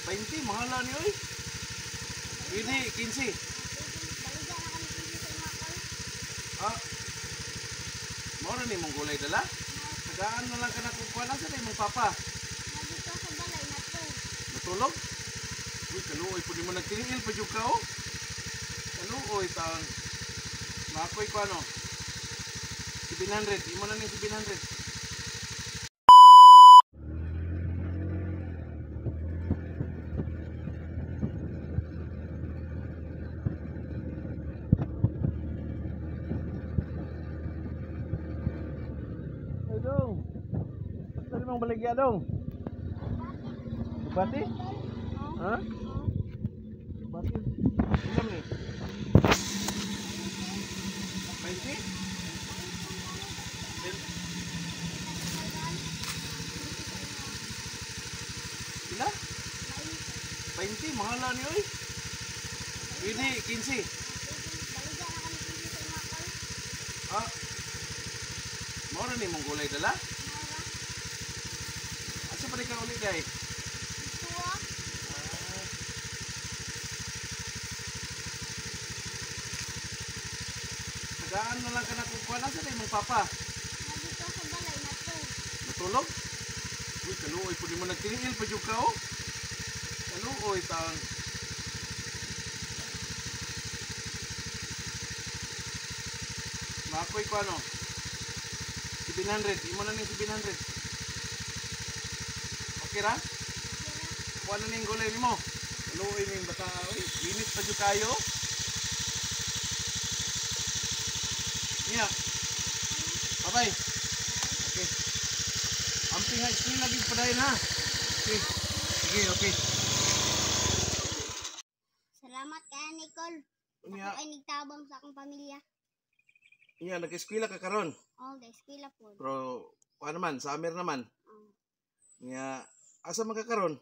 20, mahala ni oy. Pwede, 15. Ah, mora ni mong gulay dala? Tagaan na lang ka na kung kuha na sa mong papa. Natulog? Uy, kaluoy po di mo nagtingil pa dyan ka oh. Kaluoy taon. Makoy ko ano? 700, imo na ni 700. Ay dong. Saan mong baligya dong? Bupati? Ha? Bupati? Ilam ni? 20? Ila? 20, mahala ni oy. Pwede, 15. Ah, mora ni mong gulay dala? Asa pa ka ulit day? Tagaan na lang ka na kung kuha na sa mong papa. Natulog? Uy, kaluoy po di mo nagtingil pa dyan ka oh. Kaluoy taon. Makoy ko ano? 700, imo na ni 700. Okay ra? Kuha na ning gulay nimo. Kaluoy ning bata oy, init pa dyan kayo. Niya. Bye-bye. Okay. Amping nga eskwela lagi padayon ha. Okay. Sige, okay. Salamat kaya Nicole. Niya. Ako ay nagtabang sa akong pamilya. Niya, nag-eskwela ka karon. Oh, eskwela po. Pero, ano naman, summer naman. Niya, asa man ka karon?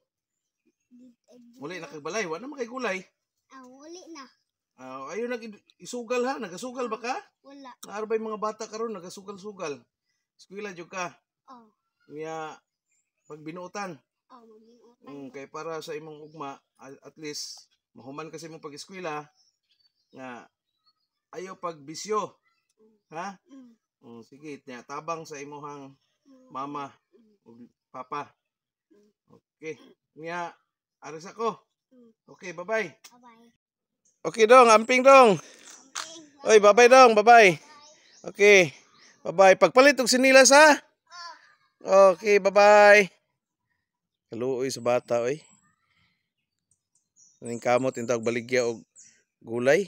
Muli nakagbalay, wala naman kay gulay. Uli na. Ayaw nag-isugal ha, nagasugal ba ka? Wala. Naarbay mga bata karon nagasugal-sugal. Eskwela jud ka. Oh. Niya, pag binuotan. Oh, magbinuotan. Kay para sa imong ugma, at least, mahuman kasi mong pag-eskwela, nga, ayaw pag bisyo. Ha? Sige, tabang sa imuhang mama o papa. Okay. Niya, aris ako. Okay, bye-bye. Bye-bye. Okay dong, amping dong. Oy, bye-bye dong, bye-bye. Okay. Bye-bye. Pagpalit og sinilas ha. Okay, bye-bye. Kaluoy sa bata oy. Ning kamot intawag baligya og gulay.